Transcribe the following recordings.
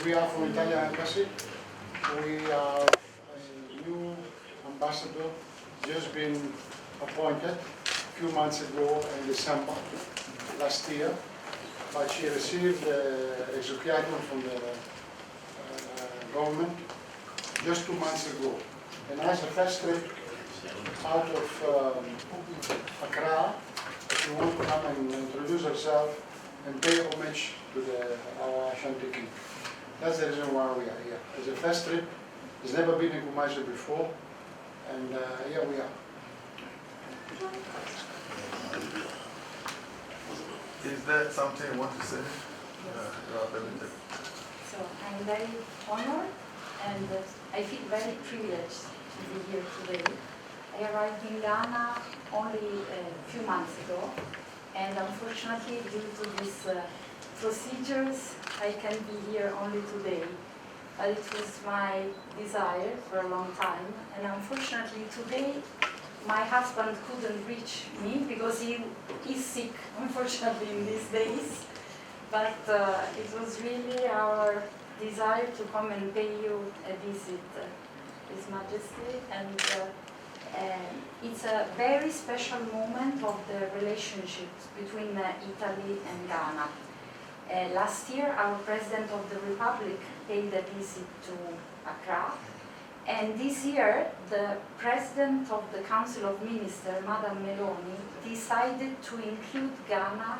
We are from Italian Embassy. We have a new ambassador just been appointed a few months ago in December last year, but she received execution from the government just 2 months ago. And as a first trip out of Accra, she wants to come and introduce herself and pay homage to our Ashanti king. That's the reason why we are here. As a first trip, it's never been in Kumasi before, and here we are. Is there something you want to say? So I'm very honored and I feel very privileged to be here today. I arrived in Ghana only a few months ago, and unfortunately due to these procedures I can be here only today. But it was my desire for a long time, and unfortunately today my husband couldn't reach me because he is sick, unfortunately, in these days. But it was really our desire to come and pay you a visit, His Majesty. And it's a very special moment of the relationships between Italy and Ghana. Last year, our President of the Republic paid a visit to Accra. And this year, the President of the Council of Ministers, Madam Meloni, decided to include Ghana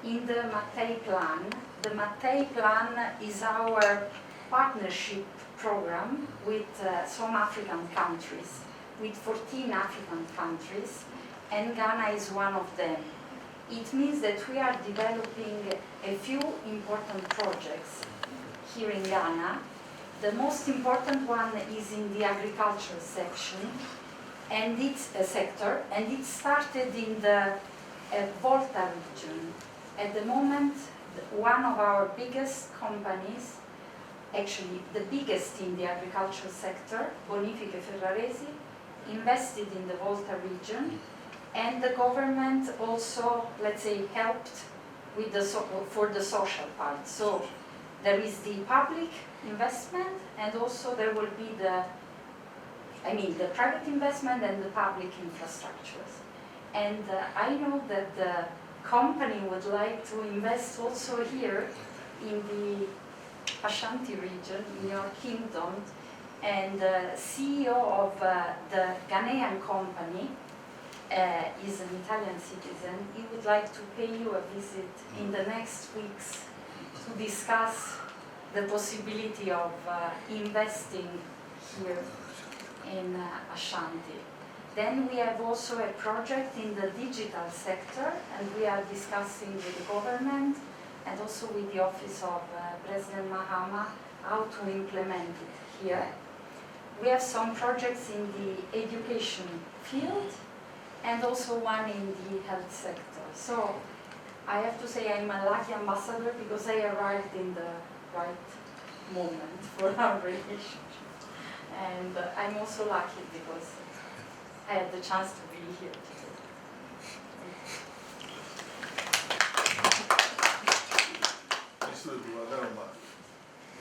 in the Mattei Plan. The Mattei Plan is our partnership program with some African countries, with 14 African countries, and Ghana is one of them. It means that we are developing a few important projects here in Ghana. The most important one is in the agriculture section, and it's a sector, and it started in the Volta region. At the moment, one of our biggest companies, actually the biggest in the agriculture sector, Bonifiche Ferraresi, invested in the Volta region, and the government also, let's say, helped with for the social part. So there is the public investment, and also there will be the private investment and the public infrastructures. And I know that the company would like to invest also here in the Ashanti region, in your kingdom, and the CEO of the Ghanaian company is an Italian citizen. He would like to pay you a visit in the next weeks to discuss the possibility of investing here in Ashanti. Then we have also a project in the digital sector, and we are discussing with the government and also with the office of President Mahama how to implement it here. We have some projects in the education field and also one in the health sector. So I have to say I'm a lucky ambassador because I arrived in the right moment for our relationship. And I'm also lucky because I had the chance to be here today.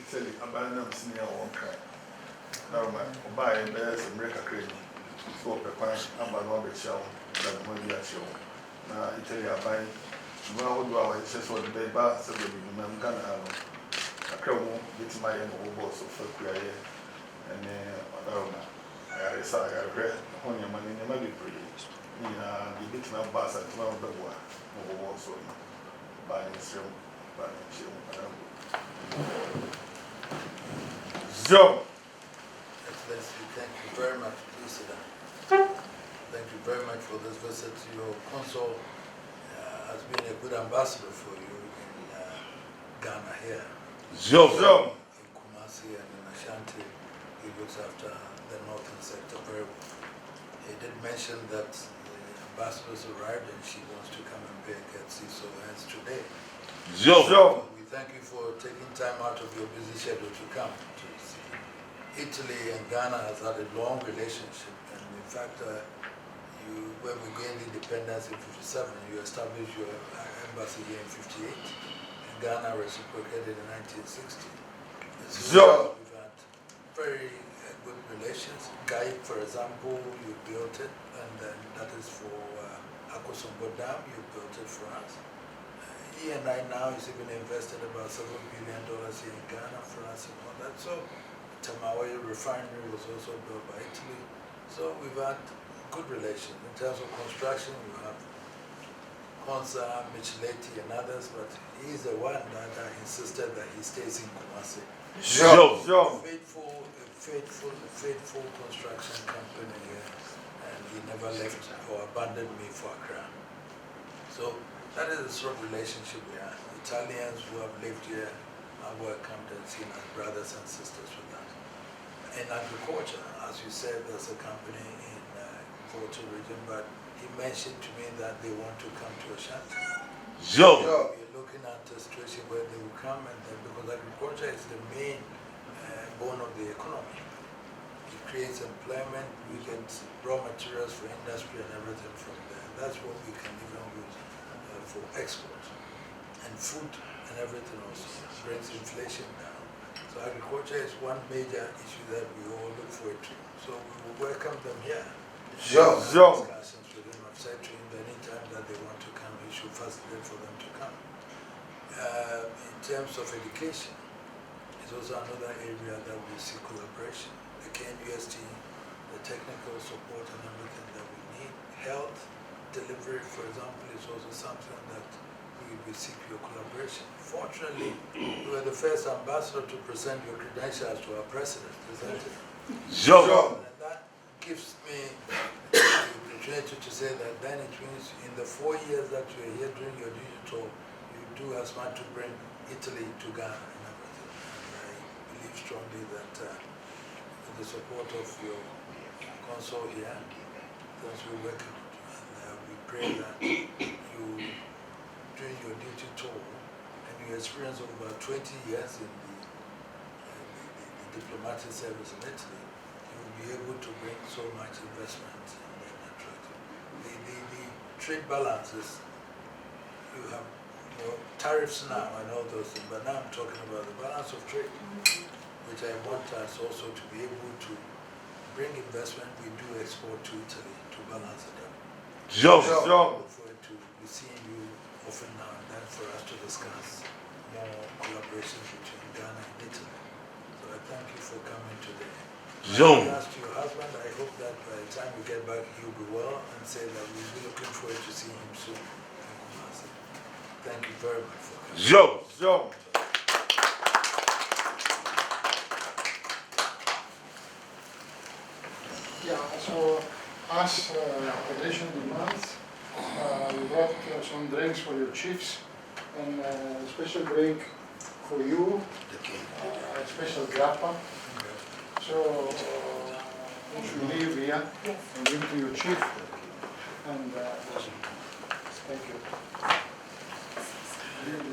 Italy, abandoned senior one cry. Now, buy and bears and break a crane. So, the point, I'm not a show, that when you are show. Now, Italy, I buy. Well, do I just want to be back, so we can have a crown, it's my own boss of Fakia, and I saw I read on your money, never be pretty. The bit of bass at 12 the war, over so buying show, buying show. So, Excellency, thank you very much. Please sit down. Thank you very much for this visit. Your consul has been a good ambassador for you in Ghana here. so. In Kumasi and in Ashanti, he looks after the northern sector very well. He did mention that the ambassadors arrived and she wants to come and pay a courtesy, so hence today. So. We thank you for taking time out of your busy schedule to come to see. Italy and Ghana has had a long relationship, and in fact, when we gained independence in 1957, you established your embassy here in 1958, and Ghana reciprocated in 1960. Sure. We've had very good relations. Guy, for example, you built it, and then that is for Akosombo Dam, you built it for us. He and I now is even invested about $7 billion here in Ghana for us and all that. So Tamawayo refinery was also built by Italy. So we've had good relations. In terms of construction, we have Konsa, Micheleti and others, but he's the one that insisted that he stays in Kumasi. Sure. Faithful construction company here, and he never left or abandoned me for Accra. So that is the sort of relationship we have. Italians who have lived here are welcomed and seen as brothers and sisters with that. In agriculture, as you said, there's a company in Volta region, but he mentioned to me that they want to come to Ashanti. Sure. We're looking at a situation where they will come, and then because agriculture is the main bone of the economy. It creates employment, we get raw materials for industry and everything from there. That's what we can even use for export. And food and everything also brings inflation down. So agriculture is one major issue that we all look forward to. So we will welcome them here. Sure. Discussions with them. I've said to him that anytime that they want to come, he should facilitate for them to come. In terms of education, it's also another area that we see collaboration. The KNUST, the technical support and everything that we need. Health delivery, for example, is also something that we seek your collaboration. Fortunately, you were the first ambassador to present your credentials to our president, isn't it? Sure. And that gives me the opportunity to say that then it means in the 4 years that you're here doing your digital, you do as much to bring Italy to Ghana and everything. And I believe strongly that with the support of your consul here, that we work and we pray that you, during your duty tour and your experience of about 20 years in the diplomatic service in Italy, you will be able to bring so much investment and attract the trade balances. You have tariffs now and all those things, but now I'm talking about the balance of trade, which I want us also to be able to bring investment. We do export to Italy to balance it up. Sure. I look forward to seeing you often now and then for us to discuss more collaboration between Ghana and Italy. So I thank you for coming today. Sure. As to your husband, I hope that by the time you get back, he'll be well and say that we'll be looking forward to seeing him soon in Kumasi. Thank you very much for coming. Sure. Yeah, so as Federation demands, we brought some drinks for your chiefs and a special drink for you, a special grappa. So you should leave here and give to your chief. And thank you. And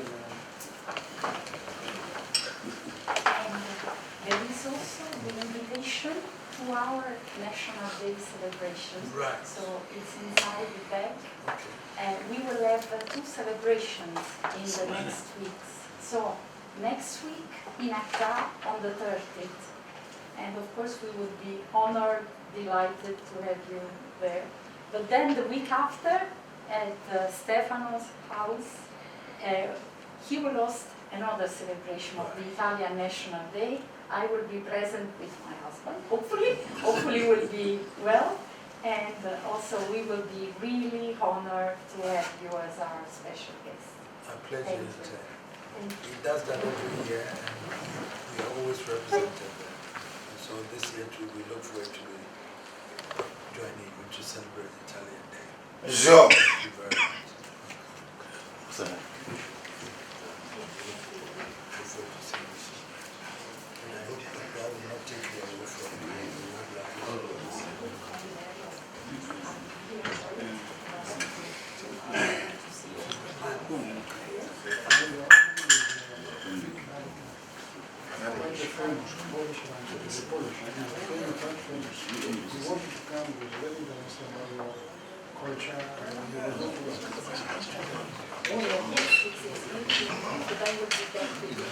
there is also the invitation to our National Day celebration. Right. So it's inside the bag. Okay. And we will have 2 celebrations in the next weeks. So next week in Accra on the 30th. And of course we would be honored, delighted to have you there. But then the week after at Stefano's house, he will host another celebration of the Italian National Day. I will be present with my husband, hopefully will be well. And also we will be really honored to have you as our special guest. A pleasure. Thank you. He does that every year, and we are always represented there. And so this year too, we look forward to joining you to celebrate Italian Day. Sure. Thank you very much. Sir. Look forward to seeing you soon. And I hope that God will not take you away from you. Yes, but I will be back with you.